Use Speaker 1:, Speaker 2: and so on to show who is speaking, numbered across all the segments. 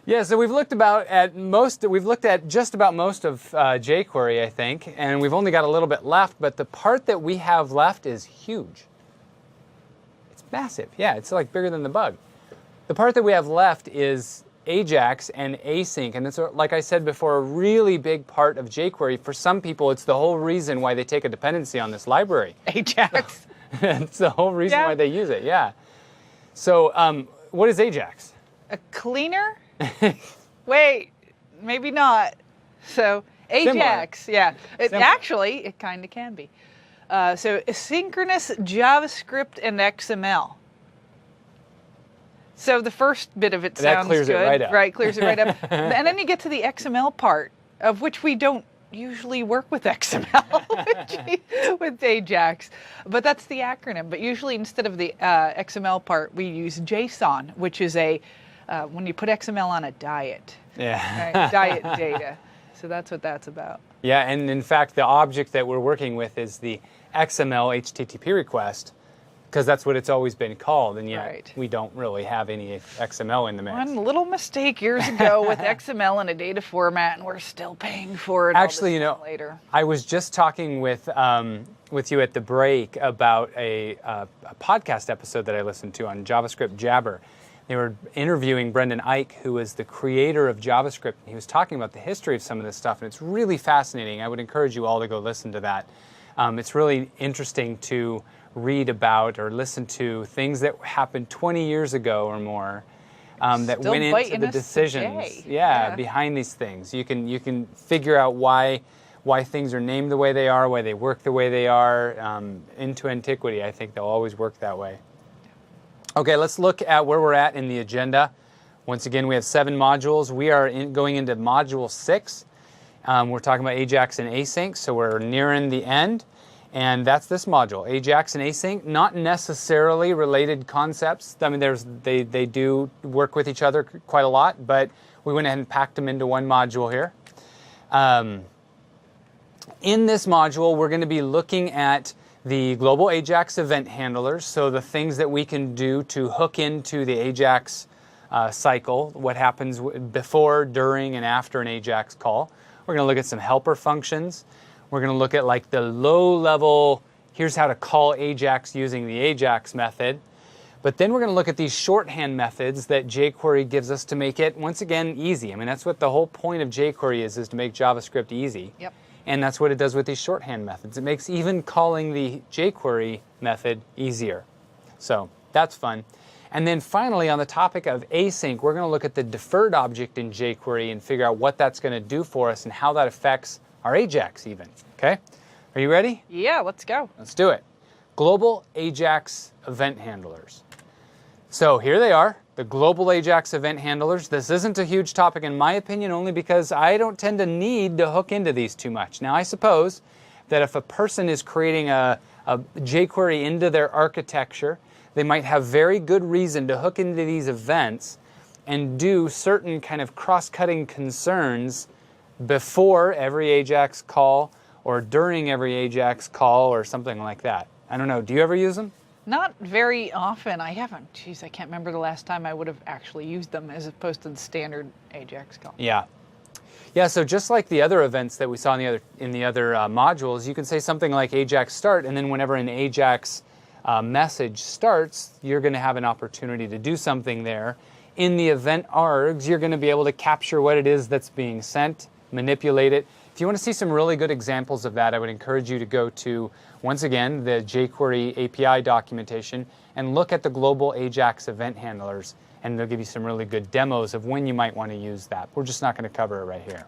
Speaker 1: Yeah, so we've looked at just about most of jQuery, I think, and we've only got a little bit left, but the part that we have left is huge. It's massive. Yeah, it's like bigger than the bug. The part that we have left is Ajax and async, and it's, like I said before, a really big part of jQuery. For some people, it's the whole reason why they take a dependency on this library.
Speaker 2: Ajax.
Speaker 1: It's the whole reason why they use it, yeah. So what is Ajax?
Speaker 2: A cleaner? Wait, maybe not. So Ajax, yeah. Actually, it kind of can be. So asynchronous JavaScript and XML. So the first bit of it sounds good. That clears it right up. Right, clears it right up. And then you get to the XML part, of which we don't usually work with XML with Ajax. But that's the acronym. But usually instead of the XML part, we use JSON, which is when you put XML on a diet.
Speaker 1: Yeah.
Speaker 2: Right? Diet data. So that's what that's about.
Speaker 1: Yeah, and in fact, the object that we're working with is the XML HTTP request, because that's what it's always been called, and yet we don't really have any XML in the mix.
Speaker 2: One little mistake years ago with XML in a data format, and we're still paying for it.
Speaker 1: Actually,
Speaker 2: later.
Speaker 1: I was just talking with you at the break about a podcast episode that I listened to on JavaScript Jabber. They were interviewing Brendan Eich, who is the creator of JavaScript. He was talking about the history of some of this stuff, and it's really fascinating. I would encourage you all to go listen to that. It's really interesting to read about or listen to things that happened 20 years ago or more that went into the decisions behind these things. You can figure out why things are named the way they are, why they work the way they are. Into antiquity, I think they'll always work that way. Okay, let's look at where we're at in the agenda. Once again, we have 7 modules. We are going into module 6. We're talking about Ajax and async, so we're nearing the end. And that's this module, Ajax and async. Not necessarily related concepts. I mean, they do work with each other quite a lot, but we went ahead and packed them into one module here. In this module, we're going to be looking at the global Ajax event handlers, so the things that we can do to hook into the Ajax cycle, what happens before, during, and after an Ajax call. We're going to look at some helper functions. We're going to look at like the low-level, here's how to call Ajax using the Ajax method. But then we're going to look at these shorthand methods that jQuery gives us to make it, once again, easy. I mean, that's what the whole point of jQuery is to make JavaScript easy.
Speaker 2: Yep.
Speaker 1: And that's what it does with these shorthand methods. It makes even calling the jQuery method easier. So that's fun. And then finally, on the topic of async, we're going to look at the deferred object in jQuery and figure out what that's going to do for us and how that affects our Ajax even. Okay? Are you ready?
Speaker 2: Yeah, let's go.
Speaker 1: Let's do it. Global Ajax event handlers. So here they are, the global Ajax event handlers. This isn't a huge topic in my opinion, only because I don't tend to need to hook into these too much. Now I suppose that if a person is creating a jQuery into their architecture, they might have very good reason to hook into these events and do certain kind of cross-cutting concerns before every Ajax call or during every Ajax call or something like that. I don't know. Do you ever use them?
Speaker 2: Not very often. I haven't. Jeez, I can't remember the last time I would have actually used them as opposed to the standard Ajax call.
Speaker 1: Yeah. Yeah, so just like the other events that we saw in the other modules, you can say something like Ajax start, and then whenever an Ajax message starts, you're going to have an opportunity to do something there. In the event args, you're going to be able to capture what it is that's being sent, manipulate it. If you want to see some really good examples of that, I would encourage you to go to, once again, the jQuery API documentation and look at the global Ajax event handlers, and they'll give you some really good demos of when you might want to use that. We're just not going to cover it right here.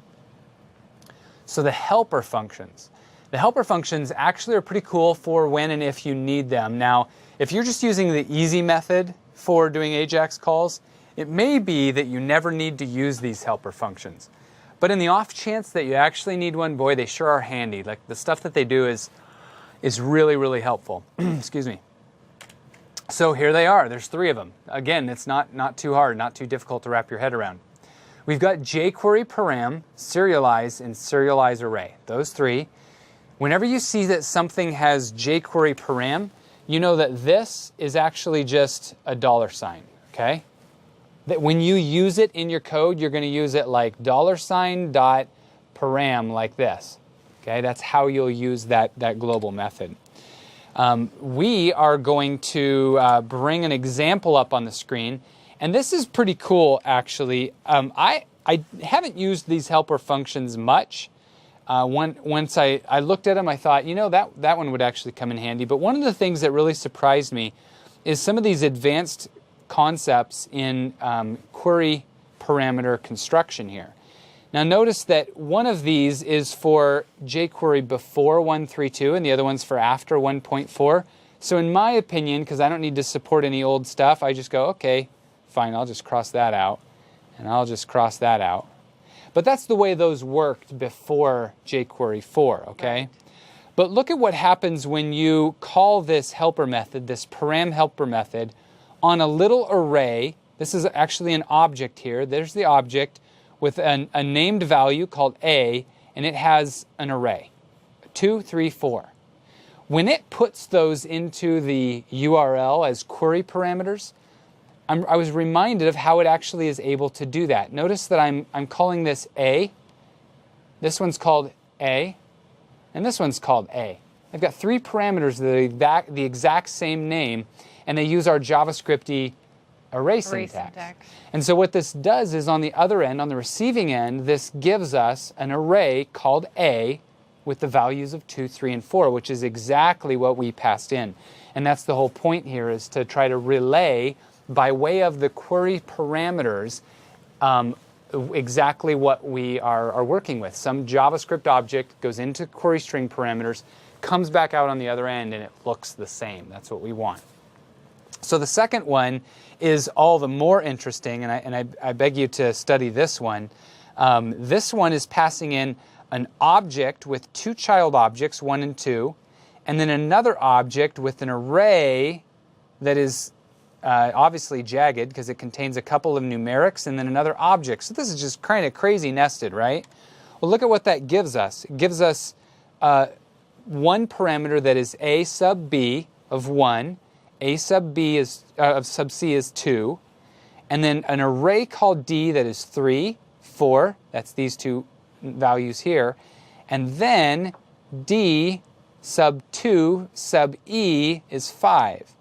Speaker 1: So the helper functions. The helper functions actually are pretty cool for when and if you need them. Now, if you're just using the easy method for doing Ajax calls, it may be that you never need to use these helper functions. But in the off chance that you actually need one, boy, they sure are handy. Like the stuff that they do is really, really helpful. Excuse me. So here they are. There's 3 of them. Again, it's not too hard, not too difficult to wrap your head around. We've got jQuery param, serialize, and serialize array. Those 3. Whenever you see that something has jQuery param, you know that this is actually just a $sign, okay? that when you use it in your code, you're going to use it like $.param like this. Okay, that's how you'll use that global method. We are going to bring an example up on the screen, and this is pretty cool actually. I haven't used these helper functions much. Once I looked at them, I thought, you know, that one would actually come in handy. But one of the things that really surprised me is some of these advanced concepts in query parameter construction here. Now notice that one of these is for jQuery before 1.3.2 and the other one's for after 1.4. So in my opinion, because I don't need to support any old stuff, I just go, okay, fine, I'll just cross that out, and I'll just cross that out. But that's the way those worked before jQuery 4, okay? Right. But look at what happens when you call this helper method, this param helper method, on a little array. This is actually an object here. There's the object with a named value called A, and it has an array, 2, 3, 4. When it puts those into the URL as query parameters, I was reminded of how it actually is able to do that. Notice that I'm calling this A, this one's called A, and this one's called A. I've got 3 parameters that are the exact same name, and they use our JavaScript-y array syntax. And so what this does is on the other end, on the receiving end, this gives us an array called A with the values of 2, 3, and 4, which is exactly what we passed in. And that's the whole point here, is to try to relay by way of the query parameters exactly what we are working with. Some JavaScript object goes into query string parameters, comes back out on the other end, and it looks the same. That's what we want. So the second one is all the more interesting, and I beg you to study this one. This one is passing in an object with 2 child objects, 1 and 2, and then another object with an array that is obviously jagged because it contains a couple of numerics and then another object. So this is just kind of crazy nested, right? Well, look at what that gives us. It gives us one parameter that is a sub b of 1, a sub b is of sub c is 2, and then an array called d that is 3, 4. That's these 2 values here, and then d sub 2 sub e is 5.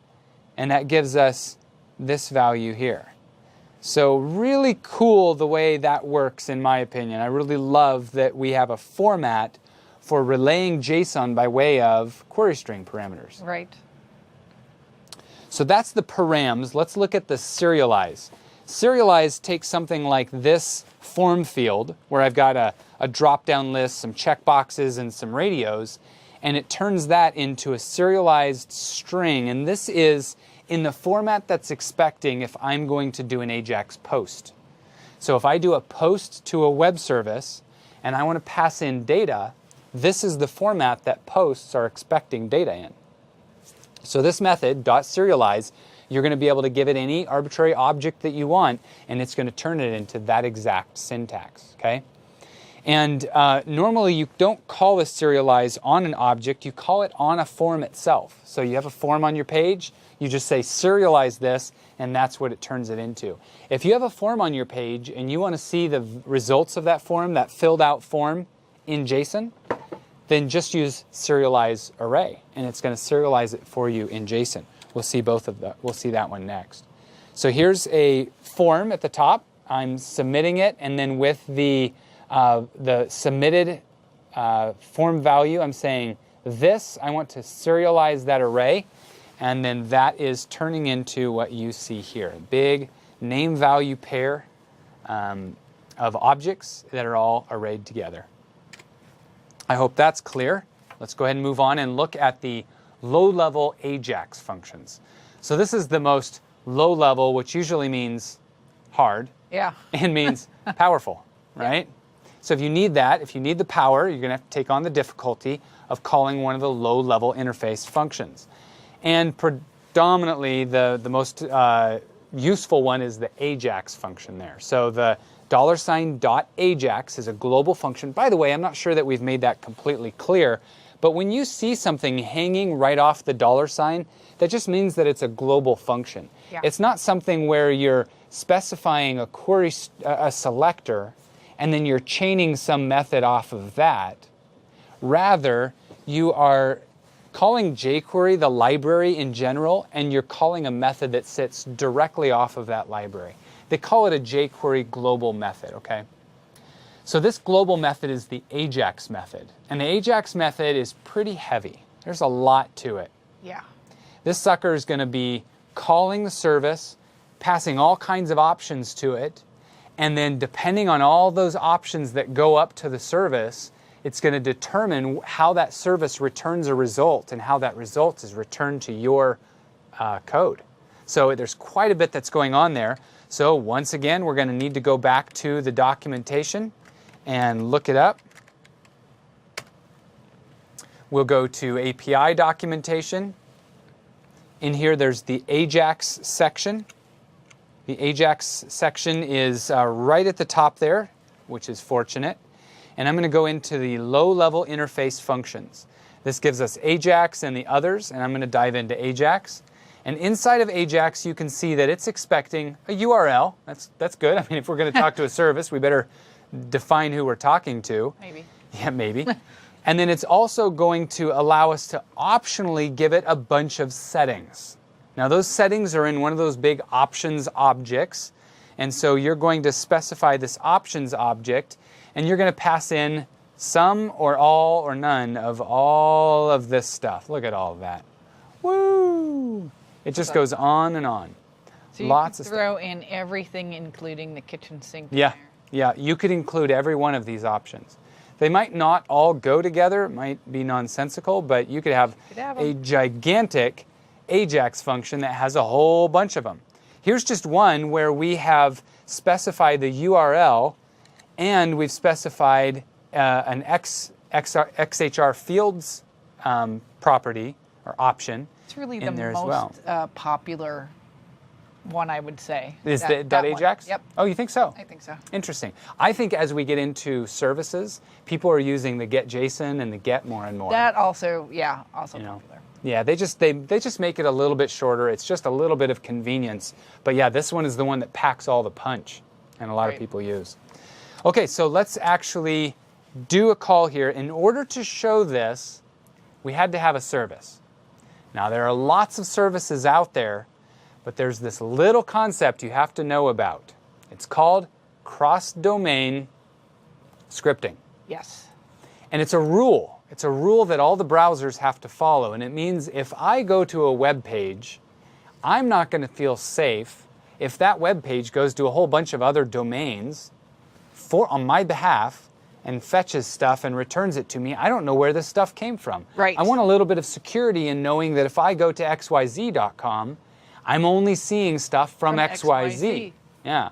Speaker 1: And that gives us this value here. So really cool the way that works, in my opinion. I really love that we have a format for relaying JSON by way of query string parameters. Right. So that's the params. Let's look at the serialize. Serialize takes something like this form field, where I've got a drop-down list, some checkboxes, and some radios, and it turns that into a serialized string. And this is in the format that's expecting if I'm going to do an AJAX post. So if I do a post to a web service and I want to pass in data, this is the format that posts are expecting data in. So this method, .serialize, you're going to be able to give it any arbitrary object that you want, and it's going to turn it into that exact syntax. Okay? And normally you don't call this serialize on an object, you call it on a form itself. So you have a form on your page, you just say serialize this, and that's what it turns it into. If you have a form on your page and you want to see the results of that form, that filled out form in JSON, then just use serialize array, and it's going to serialize it for you in JSON. We'll see both of that. We'll see that one next. So here's a form at the top. I'm submitting it, and then with the submitted form value, I'm saying this, I want to serialize that array, and then that is turning into what you see here, a big name value pair of objects that are all arrayed together. I hope that's clear. Let's go ahead and move on and look at the low-level AJAX functions. So this is the most low-level, which usually means hard. Yeah. And means powerful, right? Yeah. So if you need that, if you need the power, you're going to have to take on the difficulty of calling one of the low-level interface functions. And predominantly, the most useful one is the AJAX function there. So the $.AJAX is a global function. By the way, I'm not sure that we've made that completely clear, but when you see something hanging right off the $, that just means that it's a global function. Yeah. It's not something where you're specifying a query, a selector, and then you're chaining some method off of that. Rather, you are calling jQuery the library in general, and you're calling a method that sits directly off of that library. They call it a jQuery global method, okay? So this global method is the AJAX method. And the AJAX method is pretty heavy. There's a lot to it.
Speaker 2: Yeah.
Speaker 1: This sucker is going to be calling the service, passing all kinds of options to it, and then depending on all those options that go up to the service, it's going to determine how that service returns a result and how that result is returned to your code. So there's quite a bit that's going on there. So once again, we're going to need to go back to the documentation and look it up. We'll go to API documentation. In here, there's the AJAX section. The AJAX section is right at the top there, which is fortunate. And I'm going to go into the low-level interface functions. This gives us AJAX and the others, and I'm going to dive into AJAX. And inside of AJAX, you can see that it's expecting a URL. That's good. I mean, if we're going to talk to a service, we better define who we're talking to.
Speaker 2: Maybe.
Speaker 1: Yeah, maybe. And then it's also going to allow us to optionally give it a bunch of settings. Now, those settings are in one of those big options objects. And so you're going to specify this options object, and you're going to pass in some or all or none of all of this stuff. Look at all of that. Woo! It just goes on and on.
Speaker 2: So you can throw in everything, including the kitchen sink.
Speaker 1: Yeah, yeah. You could include every one of these options. They might not all go together. It might be nonsensical, but you could have a gigantic AJAX function that has a whole bunch of them. Here's just one where we have specified the URL, and we've specified an XHR fields property or option.
Speaker 2: It's really the most popular one, I would say.
Speaker 1: Is the .ajax?
Speaker 2: Yep.
Speaker 1: Oh, you think so?
Speaker 2: I think so.
Speaker 1: Interesting. I think as we get into services, people are using the get.json and the get more and more.
Speaker 2: That also, yeah, also popular.
Speaker 1: Yeah, they just make it a little bit shorter. It's just a little bit of convenience. But yeah, this one is the one that packs all the punch, and a lot of people use. Okay, so let's actually do a call here. In order to show this, we had to have a service. Now, there are lots of services out there, but there's this little concept you have to know about. It's called cross-domain scripting.
Speaker 2: Yes.
Speaker 1: And it's a rule. It's a rule that all the browsers have to follow. And it means if I go to a web page, I'm not going to feel safe if that web page goes to a whole bunch of other domains on my behalf and fetches stuff and returns it to me. I don't know where this stuff came from.
Speaker 2: Right.
Speaker 1: I want a little bit of security in knowing that if I go to xyz.com, I'm only seeing stuff from XYZ. Yeah.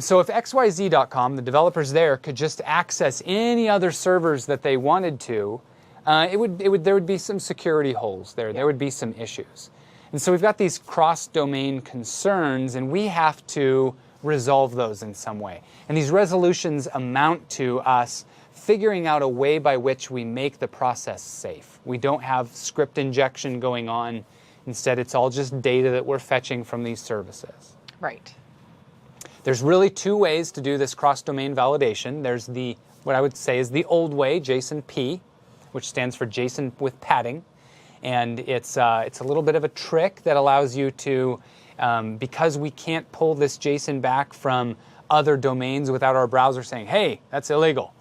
Speaker 1: So if xyz.com, the developers there, could just access any other servers that they wanted to, there would be some security holes there. Yeah. There would be some issues. And so we've got these cross-domain concerns, and we have to resolve those in some way. And these resolutions amount to us figuring out a way by which we make the process safe. We don't have script injection going on. Instead, it's all just data that we're fetching from these services.
Speaker 2: Right.
Speaker 1: There's really two ways to do this cross-domain validation. There's what I would say is the old way, JSON-P, which stands for JSON with padding. And it's a little bit of a trick that allows you to, because we can't pull this JSON back from other domains without our browser saying, hey, that's illegal.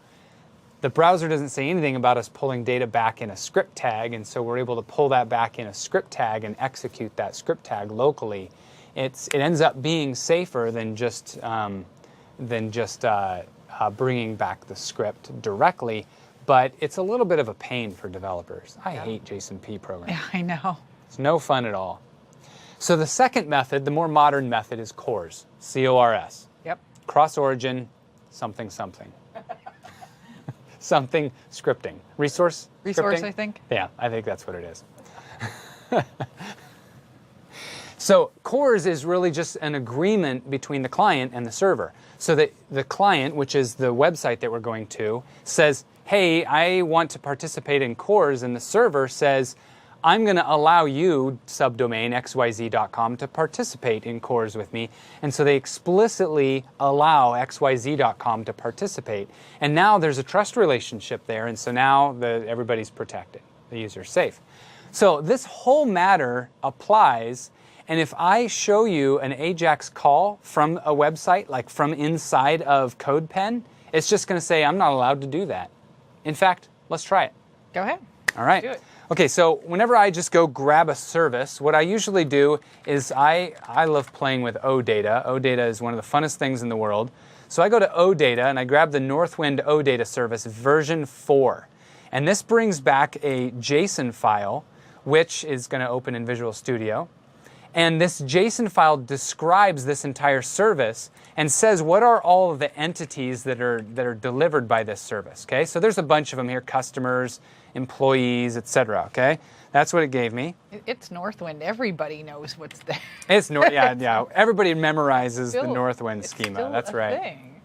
Speaker 1: The browser doesn't say anything about us pulling data back in a script tag, and so we're able to pull that back in a script tag and execute that script tag locally. It ends up being safer than just bringing back the script directly, but it's a little bit of a pain for developers. I hate JSON-P programming.
Speaker 2: Yeah, I know.
Speaker 1: It's no fun at all. So the second method, the more modern method, is CORS, C-O-R-S.
Speaker 2: Yep.
Speaker 1: Cross-origin, something, something. Something scripting. Resource scripting?
Speaker 2: I think.
Speaker 1: Yeah, I think that's what it is. So CORS is really just an agreement between the client and the server. So that the client, which is the website that we're going to, says, hey, I want to participate in CORS, and the server says, I'm going to allow you, subdomain xyz.com, to participate in CORS with me. And so they explicitly allow xyz.com to participate. And now there's a trust relationship there, and so now everybody's protected. The user's safe. So this whole matter applies, and if I show you an AJAX call from a website, like from inside of CodePen, it's just going to say, I'm not allowed to do that. In fact, let's try it.
Speaker 2: Go ahead.
Speaker 1: All right.
Speaker 2: Do it.
Speaker 1: Okay, so whenever I just go grab a service, what I usually do is I love playing with OData. OData is one of the funnest things in the world. So I go to OData and I grab the Northwind OData service version 4. And this brings back a JSON file, which is going to open in Visual Studio. And this JSON file describes this entire service and says what are all of the entities that are delivered by this service. Okay, so there's a bunch of them here: customers, employees, etc. Okay, that's what it gave me.
Speaker 2: It's Northwind. Everybody knows what's there.
Speaker 1: It's yeah. Everybody memorizes the Northwind schema. That's right.
Speaker 2: Thing.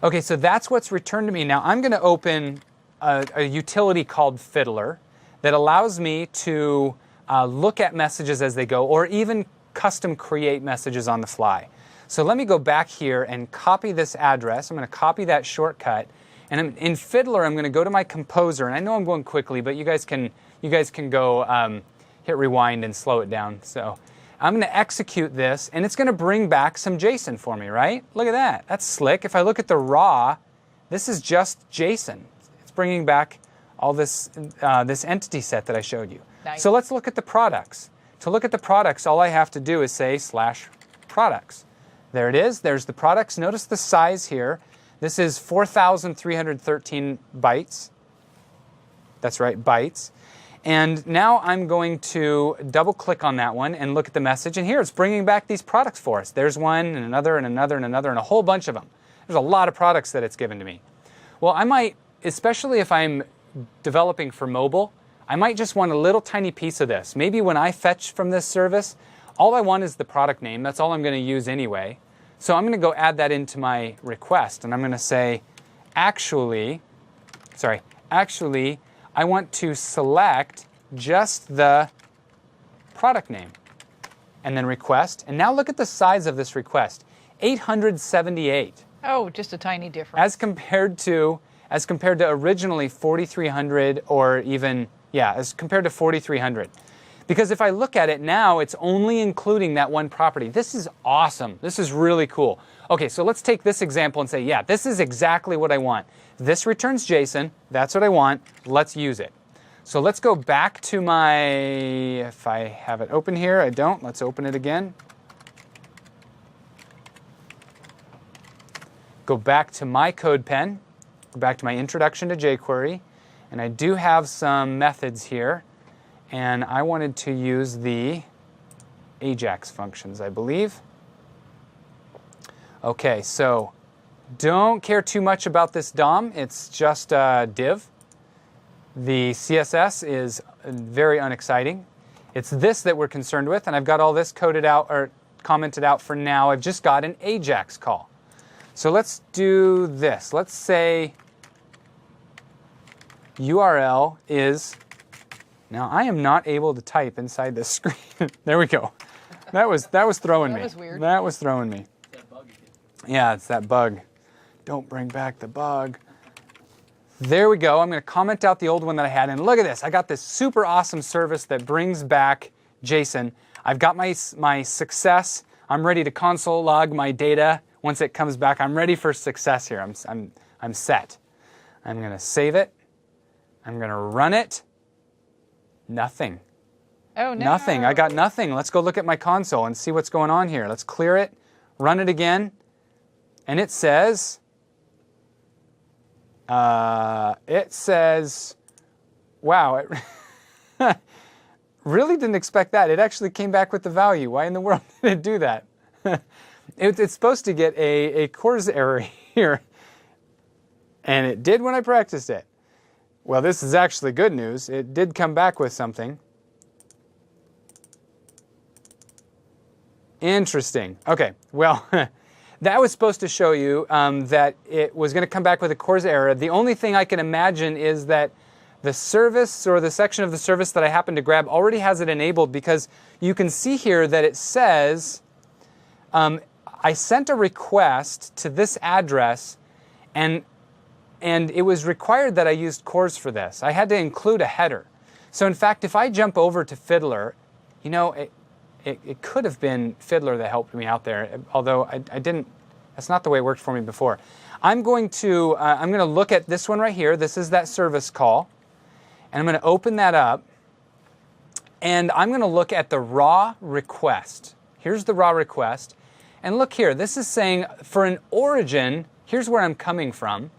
Speaker 1: Okay, so that's what's returned to me. Now I'm going to open a utility called Fiddler that allows me to look at messages as they go, or even custom create messages on the fly. So let me go back here and copy this address. I'm going to copy that shortcut, and in Fiddler I'm going to go to my composer. And I know I'm going quickly, but you guys can go hit rewind and slow it down. So I'm going to execute this, and it's going to bring back some JSON for me. Right? Look at that. That's slick. If I look at the raw, this is just JSON. It's bringing back all this this entity set that I showed you.
Speaker 2: Nice.
Speaker 1: So let's look at the products. To look at the products, all I have to do is say /products. There it is. There's the products. Notice the size here. This is 4,313 bytes. That's right, bytes. And now I'm going to double click on that one and look at the message. And here it's bringing back these products for us. There's one and another and another and another and a whole bunch of them. There's a lot of products that it's given to me. Well, I might, especially if I'm developing for mobile, I might just want a little tiny piece of this. Maybe when I fetch from this service, all I want is the product name. That's all I'm going to use anyway. So I'm going to go add that into my request. And I'm going to say, actually, I want to select just the product name. And then request. And now look at the size of this request. 878.
Speaker 2: Oh, just a tiny difference.
Speaker 1: As compared to originally 4,300, or even, as compared to 4,300. Because if I look at it now, it's only including that one property. This is awesome. This is really cool. Okay, so let's take this example and say, this is exactly what I want. This returns JSON. That's what I want. Let's use it. So let's go back to if I have it open here, I don't. Let's open it again. Go back to my CodePen. Go back to my introduction to jQuery. And I do have some methods here. And I wanted to use the AJAX functions, I believe. Okay, so don't care too much about this DOM. It's just a div. The CSS is very unexciting. It's this that we're concerned with, and I've got all this coded out or commented out for now. I've just got an AJAX call. So let's do this. Let's say URL is... Now I am not able to type inside this screen. There we go. That was throwing me.
Speaker 2: That was weird.
Speaker 1: That was throwing me. Yeah, it's that bug. Don't bring back the bug. There we go. I'm going to comment out the old one that I had, and look at this. I got this super awesome service that brings back JSON. I've got my success. I'm ready to console log my data once it comes back. I'm ready for success here. I'm set. I'm going to save it. I'm going to run it. Nothing.
Speaker 2: Oh, no.
Speaker 1: Nothing. I got nothing. Let's go look at my console and see what's going on here. Let's clear it, run it again, and it says, wow, it really didn't expect that. It actually came back with the value. Why in the world did it do that? It's supposed to get a CORS error here, and it did when I practiced it. Well, this is actually good news. It did come back with something. Interesting. Okay, well, that was supposed to show you that it was going to come back with a CORS error. The only thing I can imagine is that the service or the section of the service that I happen to grab already has it enabled, because you can see here that it says I sent a request to this address, and it was required that I used CORS for this. I had to include a header. So in fact, if I jump over to Fiddler, you know, it could have been Fiddler that helped me out there, although I didn't. That's not the way it worked for me before. I'm going to look at this one right here. This is that service call. And I'm going to open that up, and I'm going to look at the raw request. Here's the raw request. And look here, this is saying for an origin, here's where I'm coming from.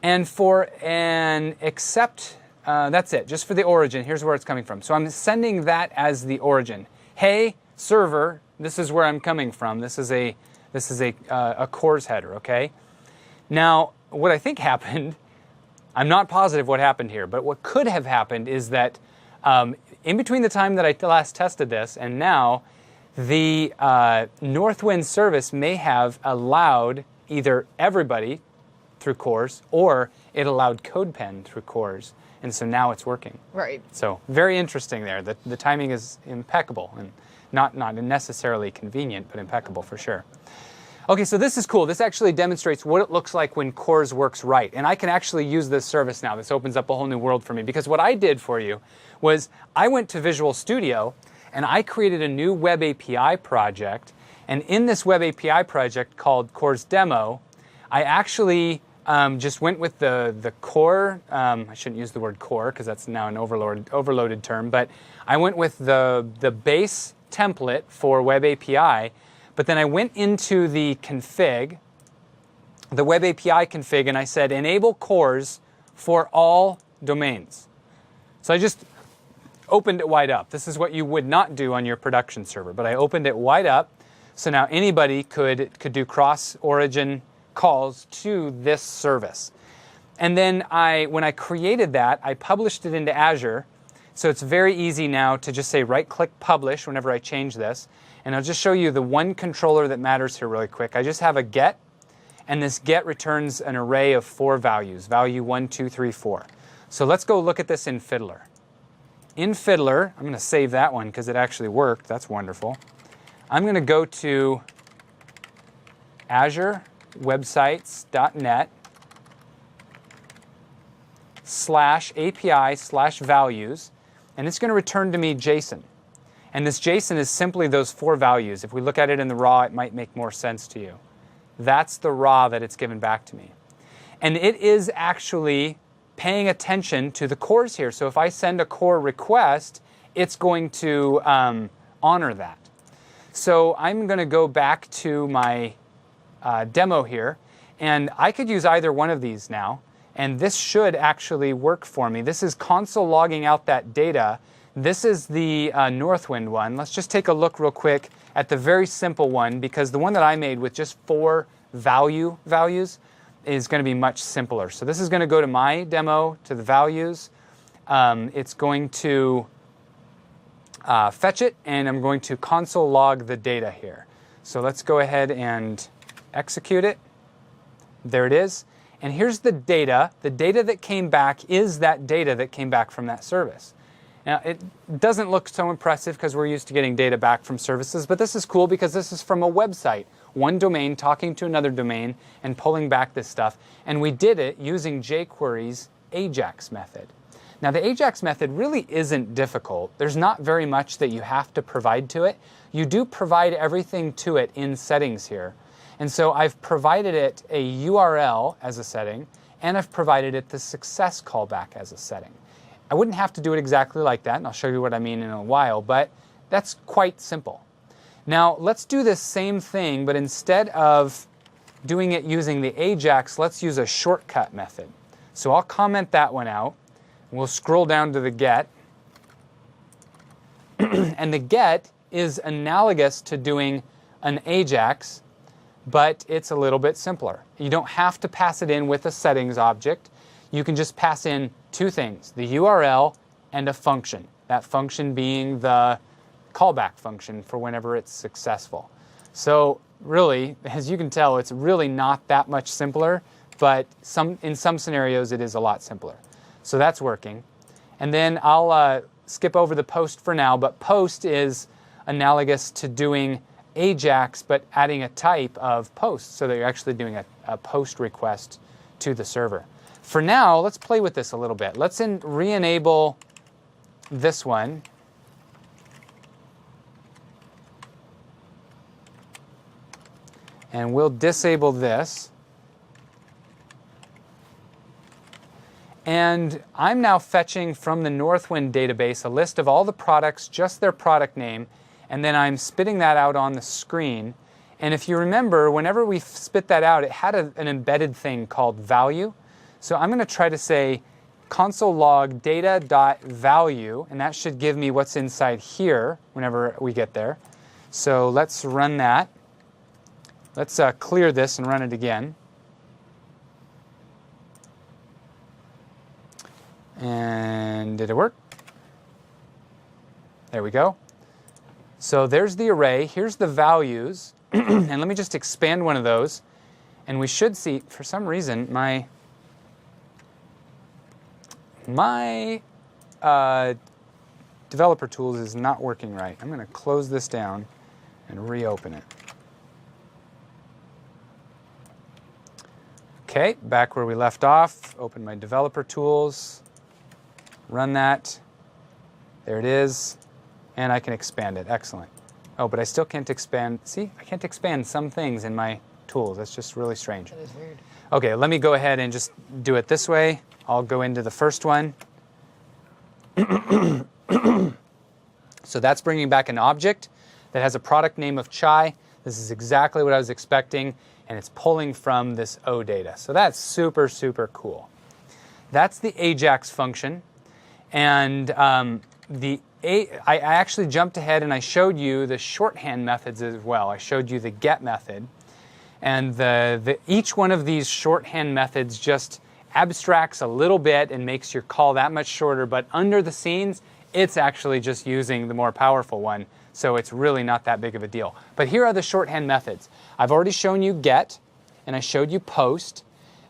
Speaker 1: And for an accept, that's it, just for the origin, here's where it's coming from. So I'm sending that as the origin. Hey, server, this is where I'm coming from. This is a CORS header, okay? Now, what I think happened, I'm not positive what happened here, but what could have happened is that in between the time that I last tested this and now, the Northwind service may have allowed either everybody through CORS, or it allowed CodePen through CORS, and so now it's working.
Speaker 2: Right.
Speaker 1: So very interesting there. The timing is impeccable, and not necessarily convenient, but impeccable for sure. Okay, so this is cool. This actually demonstrates what it looks like when CORS works right. And I can actually use this service now. This opens up a whole new world for me, because what I did for you was I went to Visual Studio and I created a new Web API project. And in this Web API project called CORS Demo, I actually just went with the core. I shouldn't use the word core because that's now an overloaded term, but I went with the base template for Web API. But then I went into the config, the Web API config, and I said, enable CORS for all domains. So I just opened it wide up. This is what you would not do on your production server, but I opened it wide up. So now anybody could do cross-origin calls to this service. And then when I created that, I published it into Azure. So it's very easy now to just say right-click publish whenever I change this. And I'll just show you the one controller that matters here really quick. I just have a get, and this get returns an array of 4 values, value 1, 2, 3, 4. So let's go look at this in Fiddler. In Fiddler, I'm going to save that one because it actually worked. That's wonderful. I'm going to go to Azure websites.net /API/values, and it's going to return to me JSON. And this JSON is simply those 4 values. If we look at it in the raw, it might make more sense to you. That's the raw that it's given back to me. And it is actually paying attention to the CORS here. So if I send a core request, it's going to honor that. So I'm going to go back to my demo here, and I could use either one of these now, and this should actually work for me. This is console logging out that data. This is the Northwind one. Let's just take a look real quick at the very simple one, because the one that I made with just 4 values is going to be much simpler. So this is going to go to my demo, to the values. It's going to fetch it, and I'm going to console log the data here. So let's go ahead and execute it. There it is. And here's the data. The data that came back is that data that came back from that service. Now, it doesn't look so impressive because we're used to getting data back from services, but this is cool because this is from a website, one domain talking to another domain and pulling back this stuff. And we did it using jQuery's AJAX method. Now, the AJAX method really isn't difficult. There's not very much that you have to provide to it. You do provide everything to it in settings here. And so I've provided it a URL as a setting, and I've provided it the success callback as a setting. I wouldn't have to do it exactly like that, and I'll show you what I mean in a while, but that's quite simple. Now, let's do this same thing, but instead of doing it using the AJAX, let's use a shortcut method. So I'll comment that one out. We'll scroll down to the get. And the get is analogous to doing an AJAX, but it's a little bit simpler. You don't have to pass it in with a settings object. You can just pass in 2 things, the URL and a function. That function being the callback function for whenever it's successful. So really, as you can tell, it's really not that much simpler, but in some scenarios it is a lot simpler. So that's working. And then I'll skip over the post for now, but post is analogous to doing AJAX, but adding a type of post, so that you're actually doing a post request to the server. For now, let's play with this a little bit. Let's re-enable this one. And we'll disable this. And I'm now fetching from the Northwind database a list of all the products, just their product name, and then I'm spitting that out on the screen. And if you remember, whenever we spit that out, it had an embedded thing called value. So I'm going to try to say console log data.value, and that should give me what's inside here whenever we get there. So let's run that. Let's clear this and run it again. And did it work? There we go. So there's the array. Here's the values. And let me just expand one of those. And we should see, for some reason, my developer tools is not working right. I'm going to close this down and reopen it. Okay, back where we left off. Open my developer tools. Run that. There it is. And I can expand it. Excellent. Oh, but I still can't expand. See, I can't expand some things in my tools. That's just really strange.
Speaker 2: That is weird.
Speaker 1: Okay, let me go ahead and just do it this way. I'll go into the first one. So that's bringing back an object that has a product name of chai. This is exactly what I was expecting, and it's pulling from this O data. So that's super, super cool. That's the AJAX function. And I actually jumped ahead and I showed you the shorthand methods as well. I showed you the get method. And each one of these shorthand methods just abstracts a little bit and makes your call that much shorter. But under the scenes, it's actually just using the more powerful one. So it's really not that big of a deal. But here are the shorthand methods. I've already shown you get, and I showed you post.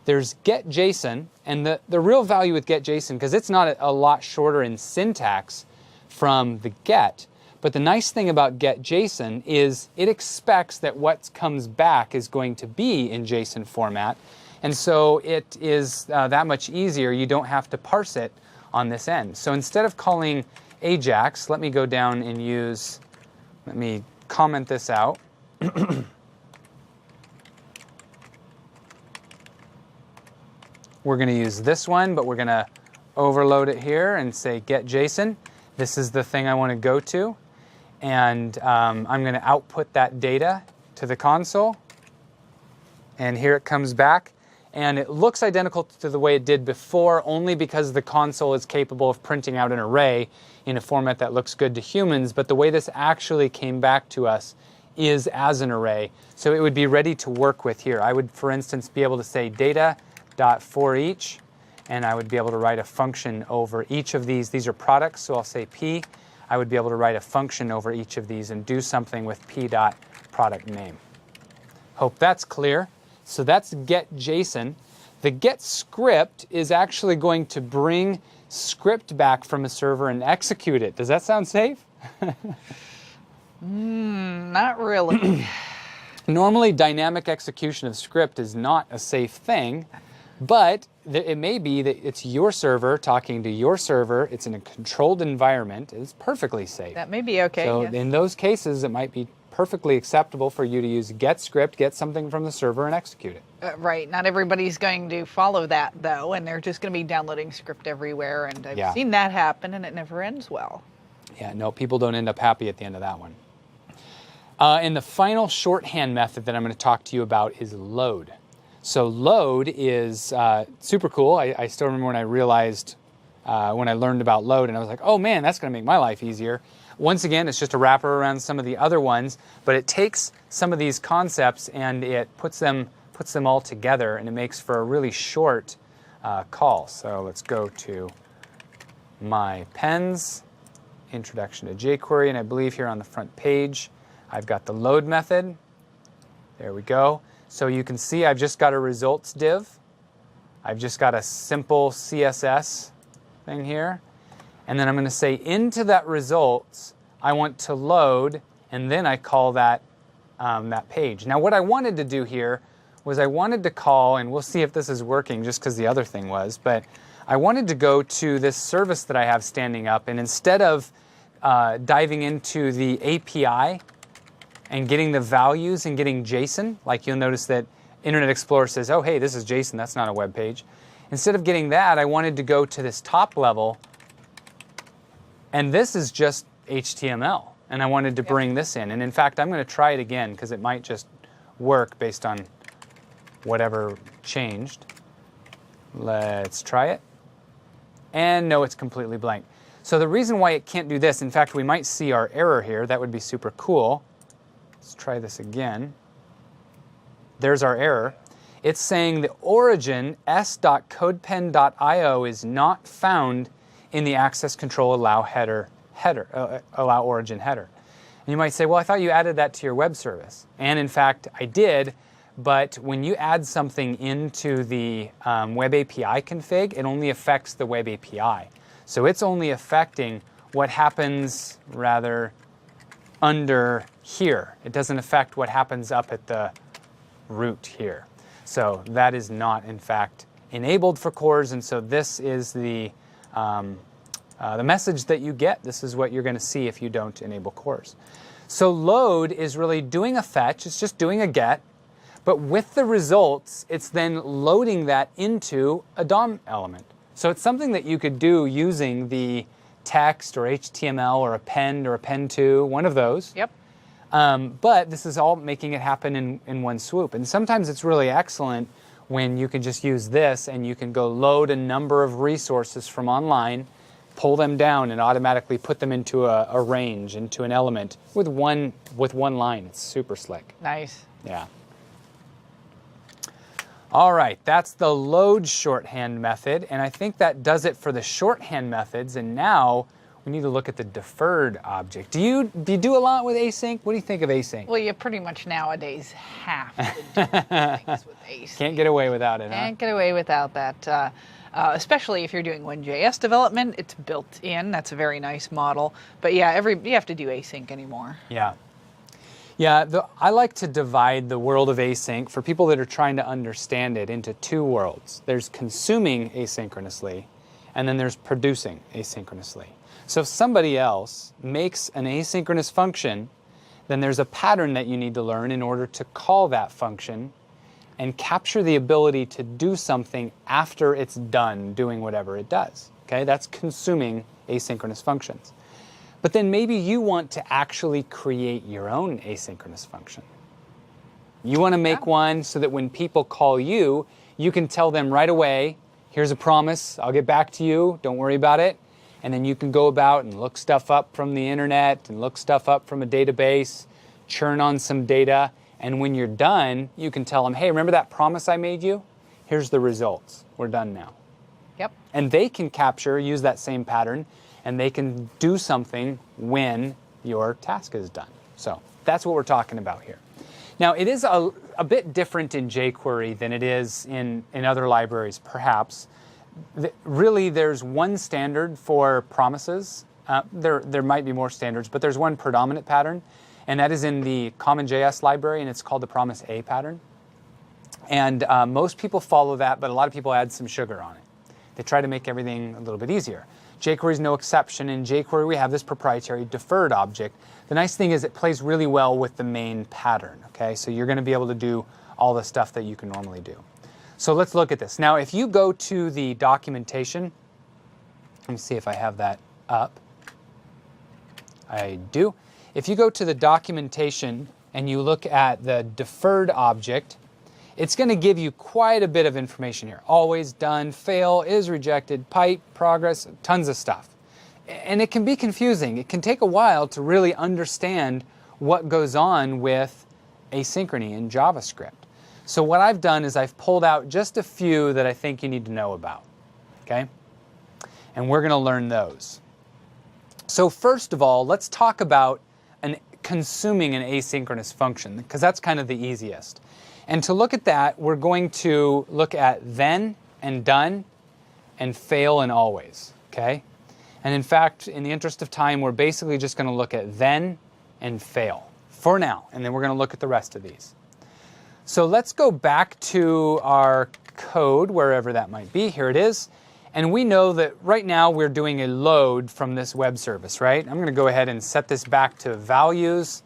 Speaker 1: There's getJSON, and the real value with getJSON, because it's not a lot shorter in syntax from the get, but the nice thing about getJSON is it expects that what comes back is going to be in JSON format, and so it is that much easier. You don't have to parse it on this end. So instead of calling AJAX, let me go down and let me comment this out. We're going to use this one, but we're going to overload it here and say getJSON. This is the thing I want to go to. And I'm going to output that data to the console. And here it comes back. And it looks identical to the way it did before, only because the console is capable of printing out an array in a format that looks good to humans. But the way this actually came back to us is as an array. So it would be ready to work with here. I would, for instance, be able to say data.forEach, and I would be able to write a function over each of these. These are products, so I'll say P. I would be able to write a function over each of these and do something with p.productName. Hope that's clear. So that's getJSON. The get script is actually going to bring script back from a server and execute it. Does that sound safe?
Speaker 2: Not really.
Speaker 1: Normally, dynamic execution of script is not a safe thing, but it may be that it's your server talking to your server. It's in a controlled environment. It's perfectly safe.
Speaker 2: That may be okay.
Speaker 1: So
Speaker 2: yes.
Speaker 1: In those cases, it might be perfectly acceptable for you to use get script, get something from the server, and execute it.
Speaker 2: Right. Not everybody's going to follow that, though, and they're just going to be downloading script everywhere, and I've seen that happen, and it never ends well.
Speaker 1: Yeah, no, people don't end up happy at the end of that one. And the final shorthand method that I'm going to talk to you about is load. So load is super cool. I still remember when I realized, when I learned about load, and I was like, oh man, that's going to make my life easier. Once again, it's just a wrapper around some of the other ones, but it takes some of these concepts and it puts them all together, and it makes for a really short call. So let's go to my pens, introduction to jQuery, and I believe here on the front page, I've got the load method. There we go. So you can see I've just got a results div. I've just got a simple CSS thing here. And then I'm going to say into that results, I want to load, and then I call that, that page. Now what I wanted to do here was I wanted to call, and we'll see if this is working just because the other thing was, but I wanted to go to this service that I have standing up, and instead of diving into the API and getting the values and getting JSON, like you'll notice that Internet Explorer says, oh, hey, this is JSON, that's not a web page. Instead of getting that, I wanted to go to this top level, and this is just HTML, and I wanted to bring this in. And in fact, I'm going to try it again because it might just work based on whatever changed. Let's try it. And no, it's completely blank. So the reason why it can't do this, in fact, we might see our error here. That would be super cool. Let's try this again. There's our error. It's saying the origin s.codepen.io is not found in the access control allow allow origin header. And you might say, well, I thought you added that to your web service. And in fact, I did. But when you add something into the Web API config, it only affects the Web API. So it's only affecting what happens rather under here. It doesn't affect what happens up at the root here. So that is not, in fact, enabled for CORS. And so this is the message that you get. This is what you're going to see if you don't enable CORS. So load is really doing a fetch. It's just doing a get. But with the results, it's then loading that into a DOM element. So it's something that you could do using the text or HTML or append or append to, one of those.
Speaker 2: Yep.
Speaker 1: But this is all making it happen in one swoop. And sometimes it's really excellent when you can just use this and you can go load a number of resources from online, pull them down, and automatically put them into a range, into an element with one line. It's super slick.
Speaker 2: Nice.
Speaker 1: Yeah. All right, that's the load shorthand method, and I think that does it for the shorthand methods. And now we need to look at the deferred object. Do you do a lot with async? What do you think of async?
Speaker 2: Well, you pretty much nowadays have to do things with async.
Speaker 1: Can't get away without it, huh?
Speaker 2: Can't get away without that. Especially if you're doing WinJS development, it's built in. That's a very nice model. But yeah, you have to do async anymore.
Speaker 1: Yeah. Yeah, I like to divide the world of async for people that are trying to understand it into two worlds. There's consuming asynchronously, and then there's producing asynchronously. So if somebody else makes an asynchronous function, then there's a pattern that you need to learn in order to call that function and capture the ability to do something after it's done doing whatever it does. Okay, that's consuming asynchronous functions. But then maybe you want to actually create your own asynchronous function. You want to make one so that when people call you, you can tell them right away, here's a promise, I'll get back to you, don't worry about it. And then you can go about and look stuff up from the internet and look stuff up from a database, churn on some data, and when you're done, you can tell them, hey, remember that promise I made you? Here's the results. We're done now.
Speaker 2: Yep.
Speaker 1: And they can use that same pattern, and they can do something when your task is done. So that's what we're talking about here. Now, it is a bit different in jQuery than it is in other libraries, perhaps. Really, there's one standard for promises. There might be more standards, but there's one predominant pattern, and that is in the CommonJS library, and it's called the Promise A pattern. And most people follow that, but a lot of people add some sugar on it. They try to make everything a little bit easier. jQuery is no exception. In jQuery, we have this proprietary deferred object. The nice thing is it plays really well with the main pattern. Okay, so you're going to be able to do all the stuff that you can normally do. So let's look at this. Now, if you go to the documentation, let me see if I have that up. I do. If you go to the documentation and you look at the deferred object, it's going to give you quite a bit of information here. Always, done, fail, is rejected, pipe, progress, tons of stuff. And it can be confusing. It can take a while to really understand what goes on with asynchrony in JavaScript. So what I've done is I've pulled out just a few that I think you need to know about. Okay? And we're going to learn those. So first of all, let's talk about consuming an asynchronous function, because that's kind of the easiest. And to look at that, we're going to look at then and done and fail and always. okay? And in fact, in the interest of time, we're basically just going to look at then and fail for now, and then we're going to look at the rest of these. So let's go back to our code, wherever that might be. Here it is. And we know that right now we're doing a load from this web service, right? I'm going to go ahead and set this back to values.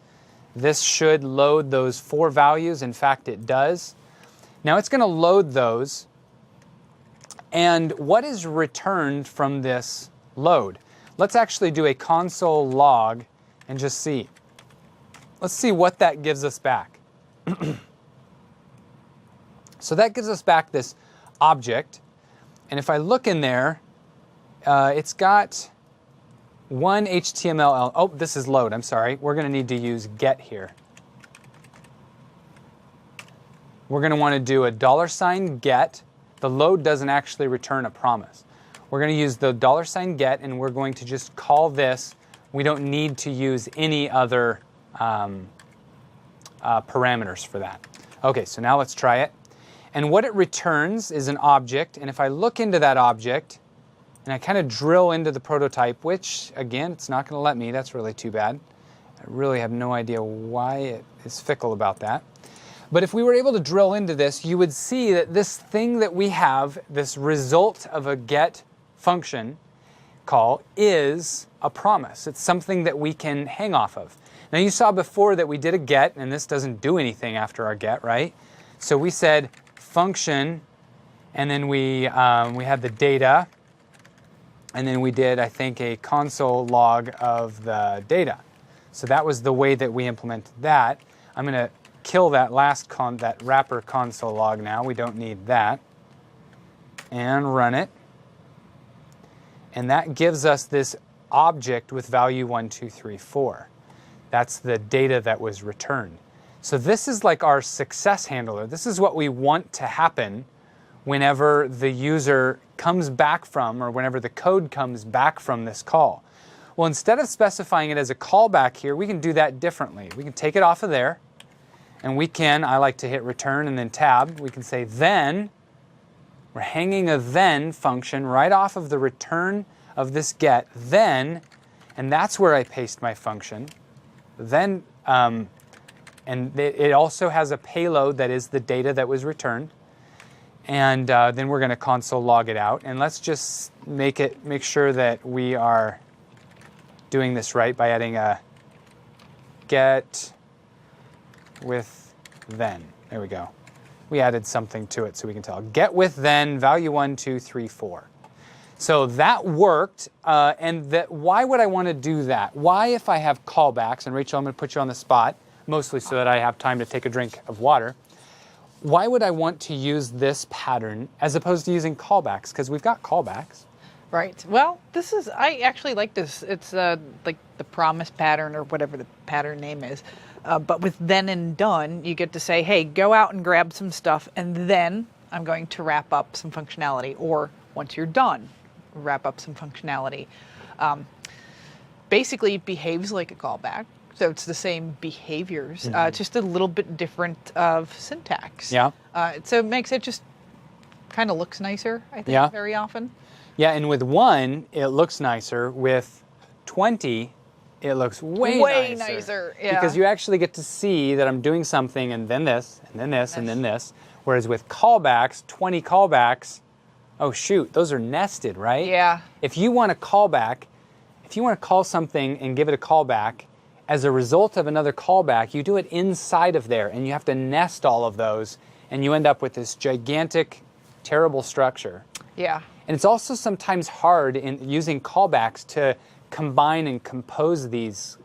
Speaker 1: This should load those 4 values. In fact, it does. Now it's going to load those. And what is returned from this load? Let's actually do a console log and just see. Let's see what that gives us back. So that gives us back this object. And if I look in there, it's got one HTML. Oh, this is load. I'm sorry. We're going to need to use get here. We're going to want to do a $get. The load doesn't actually return a promise. We're going to use the $get, and we're going to just call this. We don't need to use any other parameters for that. Okay, so now let's try it. And what it returns is an object. And if I look into that object, and I kind of drill into the prototype, which, again, it's not going to let me. That's really too bad. I really have no idea why it is fickle about that. But if we were able to drill into this, you would see that this thing that we have, this result of a get function call, is a promise. It's something that we can hang off of. Now, you saw before that we did a get, and this doesn't do anything after our get, right? So we said function, and then we had the data, and then we did, I think, a console log of the data. So that was the way that we implemented that. I'm going to kill that last that wrapper console log now. We don't need that. And run it. And that gives us this object with value 1, 2, 3, 4. That's the data that was returned. So this is like our success handler. This is what we want to happen whenever the user comes back from, or whenever the code comes back from this call. Well, instead of specifying it as a callback here, we can do that differently. We can take it off of there, and we can, I like to hit return and then tab. We can say then. We're hanging a then function right off of the return of this get, then, and that's where I paste my function. Then, and it also has a payload that is the data that was returned. And then we're going to console log it out. And let's just make sure that we are doing this right by adding a get with then. There we go. We added something to it so we can tell. Get with then value 1, 2, 3, 4. So that worked. And why would I want to do that? Why, if I have callbacks, and Rachel, I'm going to put you on the spot, mostly so that I have time to take a drink of water. Why would I want to use this pattern as opposed to using callbacks? Because we've got callbacks.
Speaker 2: Right. Well, I actually like this. It's like the promise pattern or whatever the pattern name is. But with then and done, you get to say, hey, go out and grab some stuff, and then I'm going to wrap up some functionality. Or once you're done, wrap up some functionality. Basically, it behaves like a callback. So it's the same behaviors, just a little bit different of syntax.
Speaker 1: Yeah.
Speaker 2: So it makes it just kind of looks nicer, I think, very often.
Speaker 1: Yeah, and with 1, it looks nicer. With 20, it looks way nicer.
Speaker 2: Yeah.
Speaker 1: Because you actually get to see that I'm doing something, and then this, and then this, and then this. Whereas with callbacks, 20 callbacks, oh shoot, those are nested, right?
Speaker 2: Yeah.
Speaker 1: If you want to callback, if you want to call something and give it a callback, as a result of another callback, you do it inside of there, and you have to nest all of those, and you end up with this gigantic, terrible structure.
Speaker 2: Yeah.
Speaker 1: And it's also sometimes hard in using callbacks to combine and compose these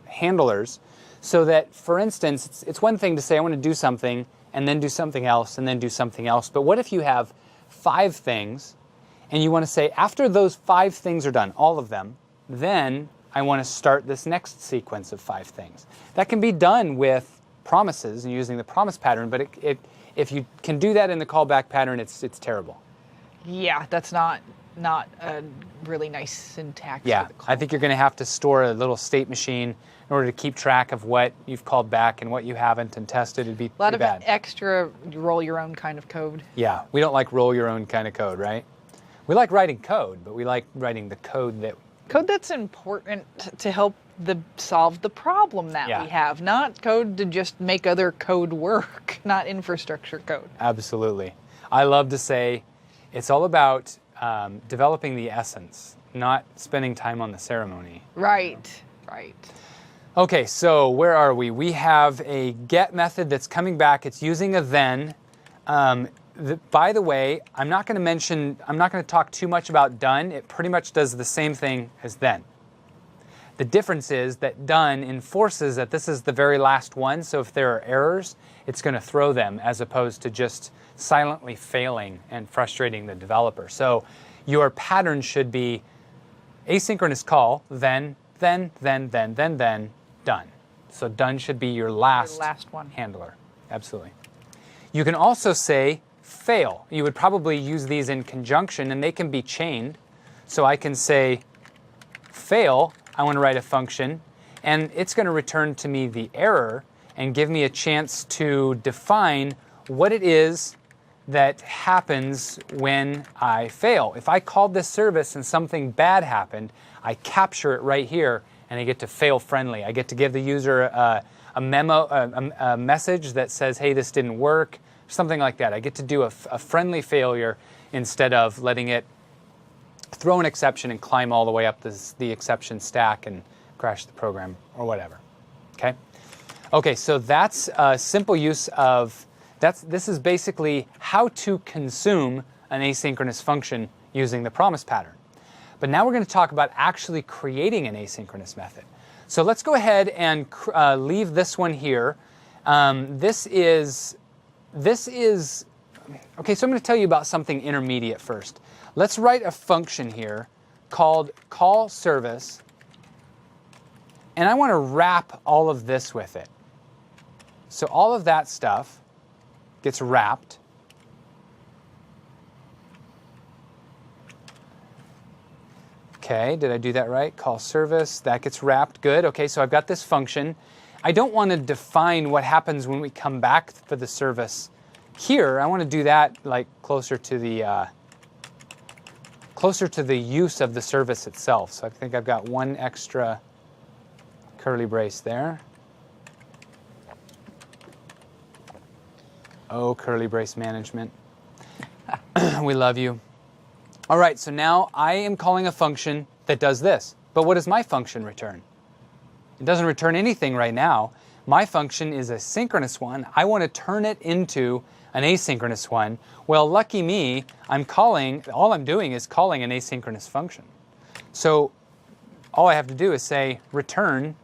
Speaker 1: handlers, so that, for instance, it's one thing to say I want to do something, and then do something else, and then do something else. But what if you have 5 things, and you want to say after those 5 things are done, all of them, then I want to start this next sequence of 5 things. That can be done with promises and using the promise pattern, but if you can do that in the callback pattern, it's terrible.
Speaker 2: Yeah, that's not a really nice syntax.
Speaker 1: Yeah, I think you're going to have to store a little state machine in order to keep track of what you've called back and what you haven't and tested. It'd be
Speaker 2: a lot of
Speaker 1: bad.
Speaker 2: Extra roll your own kind of code.
Speaker 1: Yeah, we don't like roll your own kind of code, right? We like writing code, but we like writing the code
Speaker 2: that's important to help solve the problem that we have, not code to just make other code work, not infrastructure code.
Speaker 1: Absolutely. I love to say it's all about developing the essence, not spending time on the ceremony.
Speaker 2: Right.
Speaker 1: Okay, so where are we? We have a get method that's coming back. It's using a then. By the way, I'm not going to talk too much about done. It pretty much does the same thing as then. The difference is that done enforces that this is the very last one, so if there are errors, it's going to throw them as opposed to just silently failing and frustrating the developer. So your pattern should be asynchronous call, then, done. So done should be your last
Speaker 2: one.
Speaker 1: Handler. Absolutely. You can also say fail. You would probably use these in conjunction, and they can be chained. So I can say fail, I want to write a function, and it's going to return to me the error and give me a chance to define what it is that happens when I fail. If I called this service and something bad happened, I capture it right here, and I get to fail friendly. I get to give the user a memo, a message that says, hey, this didn't work, something like that. I get to do a friendly failure instead of letting it throw an exception and climb all the way up the exception stack and crash the program or whatever. Okay, so that's a simple use of, this is basically how to consume an asynchronous function using the promise pattern. But now we're going to talk about actually creating an asynchronous method. So let's go ahead and leave this one here. This is, okay, so I'm going to tell you about something intermediate first. Let's write a function here called call service, and I want to wrap all of this with it. So all of that stuff gets wrapped. Okay, did I do that right? Call service, that gets wrapped, good. Okay, so I've got this function. I don't want to define what happens when we come back for the service here. I want to do that like closer to the use of the service itself. So I think I've got one extra curly brace there. Oh, curly brace management. We love you. All right, so now I am calling a function that does this. But what does my function return? It doesn't return anything right now. My function is a synchronous one. I want to turn it into an asynchronous one. Well, lucky me, all I'm doing is calling an asynchronous function. So all I have to do is say return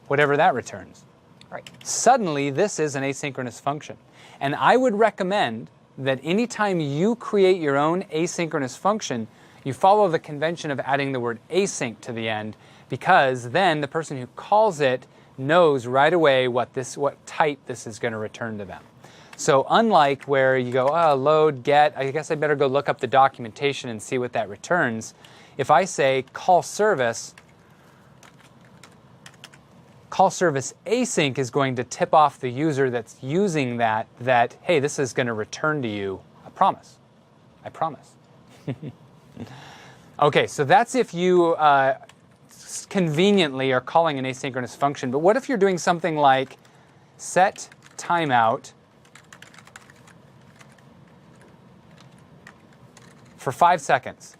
Speaker 1: whatever that returns.
Speaker 2: Right.
Speaker 1: Suddenly, this is an asynchronous function. And I would recommend that anytime you create your own asynchronous function, you follow the convention of adding the word async to the end, because then the person who calls it knows right away what type this is going to return to them. So unlike where you go, load, get, I guess I better go look up the documentation and see what that returns. If I say call service async is going to tip off the user that's using that, hey, this is going to return to you a promise. I promise. Okay, so that's if you conveniently are calling an asynchronous function. But what if you're doing something like set timeout for 5 seconds?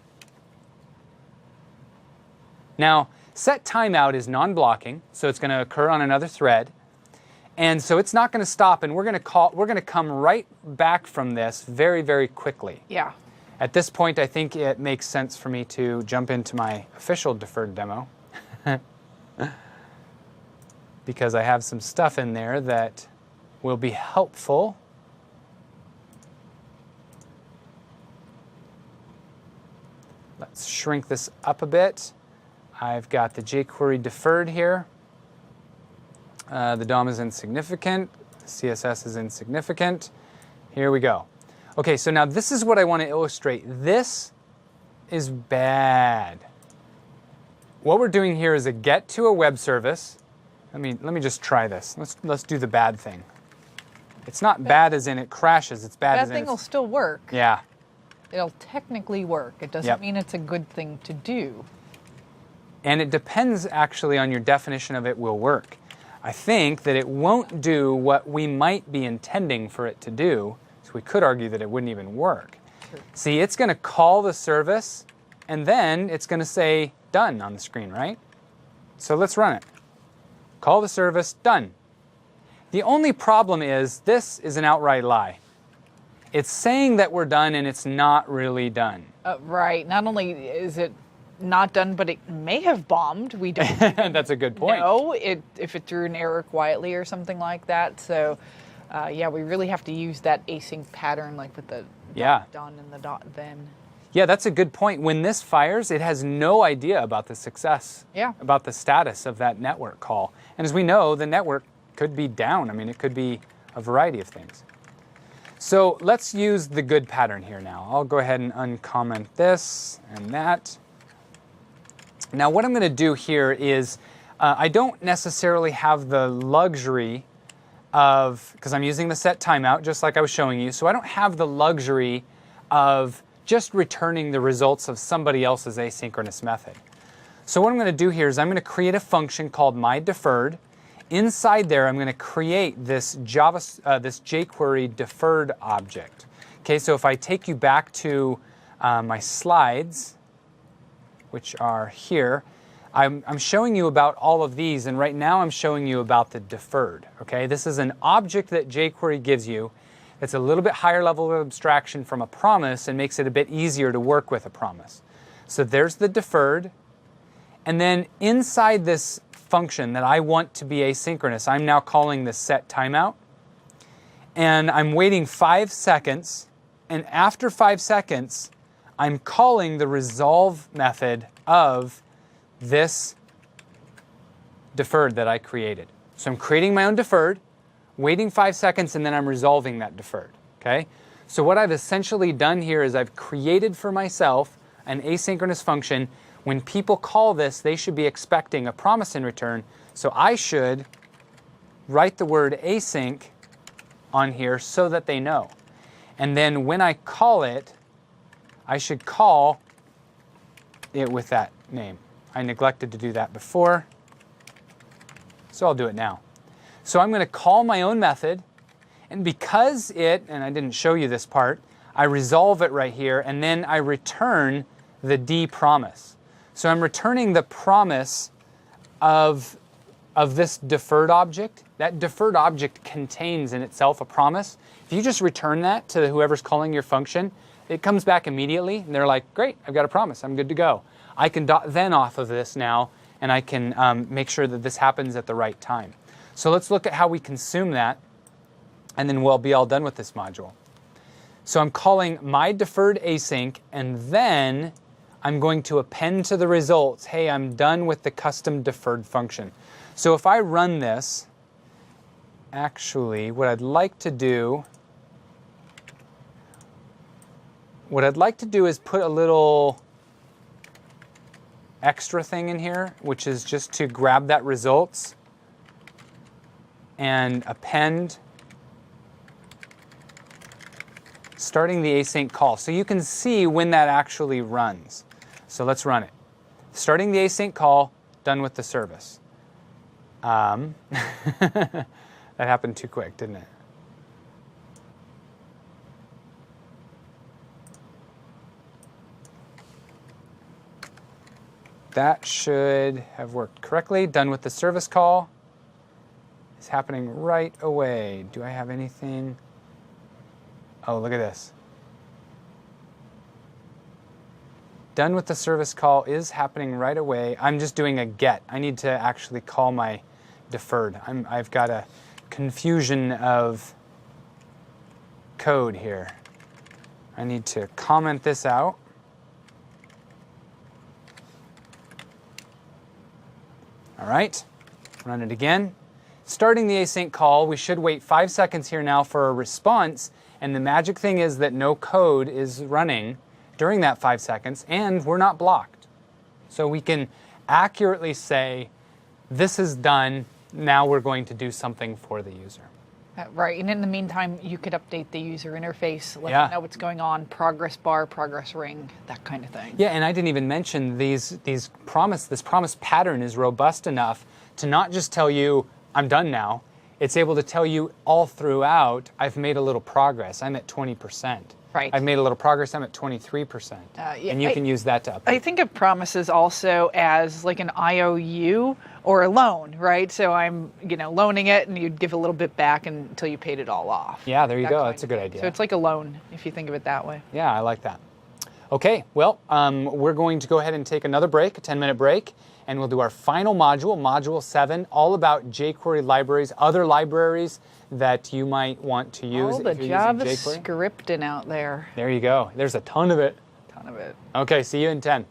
Speaker 1: Now, set timeout is non-blocking, so it's going to occur on another thread. And so it's not going to stop, and we're going to come right back from this very, very quickly.
Speaker 2: Yeah.
Speaker 1: At this point, I think it makes sense for me to jump into my official deferred demo because I have some stuff in there that will be helpful. Let's shrink this up a bit. I've got the jQuery deferred here. The DOM is insignificant. CSS is insignificant. Here we go. Okay, so now this is what I want to illustrate. This is bad. What we're doing here is a get to a web service. Let me just try this. Let's do the bad thing. It's not bad as in it crashes. It's bad as in
Speaker 2: bad thing will still work.
Speaker 1: Yeah.
Speaker 2: It'll technically work. It doesn't mean it's a good thing to do.
Speaker 1: And it depends actually on your definition of it will work. I think that it won't do what we might be intending for it to do, so we could argue that it wouldn't even work. Sure. See, it's going to call the service, and then it's going to say done on the screen, right? So let's run it. Call the service, done. The only problem is this is an outright lie. It's saying that we're done, and it's not really done.
Speaker 2: Right. Not only is it not done, but it may have bombed. We don't
Speaker 1: That's a good point.
Speaker 2: know if it threw an error quietly or something like that. So, yeah, we really have to use that async pattern, like with the dot done and the dot then.
Speaker 1: Yeah, that's a good point. When this fires, it has no idea about the success, about the status of that network call. And as we know, the network could be down. I mean, it could be a variety of things. So let's use the good pattern here now. I'll go ahead and uncomment this and that. Now what I'm going to do here is I don't necessarily have the luxury of, because I'm using the set timeout just like I was showing you, so I don't have the luxury of just returning the results of somebody else's asynchronous method. So what I'm going to do here is I'm going to create a function called myDeferred. Inside there, I'm going to create this this jQuery deferred object. Okay, so if I take you back to my slides, which are here, I'm showing you about all of these, and right now I'm showing you about the deferred. Okay, this is an object that jQuery gives you. It's a little bit higher level of abstraction from a promise and makes it a bit easier to work with a promise. So there's the deferred. And then inside this function that I want to be asynchronous, I'm now calling this set timeout. And I'm waiting 5 seconds. And after 5 seconds, I'm calling the resolve method of this deferred that I created. So I'm creating my own deferred, waiting 5 seconds, and then I'm resolving that deferred. Okay? So what I've essentially done here is I've created for myself an asynchronous function. When people call this, they should be expecting a promise in return. So I should write the word async on here so that they know. And then when I call it, I should call it with that name. I neglected to do that before, so I'll do it now. So I'm going to call my own method, and because and I didn't show you this part, I resolve it right here, and then I return the dPromise. So I'm returning the promise of this deferred object. That deferred object contains in itself a promise. If you just return that to whoever's calling your function, it comes back immediately, and they're like, great, I've got a promise, I'm good to go. I can then off of this now, and I can make sure that this happens at the right time. So let's look at how we consume that, and then we'll be all done with this module. So I'm calling myDeferred async, and then I'm going to append to the results, hey, I'm done with the custom deferred function. So if I run this, actually, what I'd like to do is put a little extra thing in here, which is just to grab that results and append, starting the async call. So you can see when that actually runs. So let's run it. Starting the async call, done with the service. That happened too quick, didn't it? That should have worked correctly. Done with the service call. It's happening right away. Do I have anything? Oh, look at this. Done with the service call is happening right away. I'm just doing a get. I need to actually call my deferred. I've got a confusion of code here. I need to comment this out. All right, run it again. Starting the async call, we should wait 5 seconds here now for a response. And the magic thing is that no code is running during that 5 seconds, and we're not blocked. So we can accurately say, this is done, now we're going to do something for the user.
Speaker 2: Right, and in the meantime, you could update the user interface, let them know what's going on, progress bar, progress ring, that kind of thing.
Speaker 1: Yeah, and I didn't even mention this promise pattern is robust enough to not just tell you, I'm done now. It's able to tell you all throughout, I've made a little progress. I'm at 20%.
Speaker 2: Right.
Speaker 1: I've made a little progress. I'm at 23%. And you can use that to update.
Speaker 2: I think of promises also as like an IOU or a loan, right? So I'm, loaning it, and you'd give a little bit back until you paid it all off.
Speaker 1: Yeah, there you go. That's a good idea.
Speaker 2: So it's like a loan, if you think of it that way.
Speaker 1: Yeah, I like that. Okay, well, we're going to go ahead and take another break, a 10-minute break, and we'll do our final module, Module 7, all about jQuery libraries, other libraries that you might want to use.
Speaker 2: All the JavaScripting out there.
Speaker 1: There you go. There's a ton of it.
Speaker 2: Ton of it.
Speaker 1: Okay, see you in 10.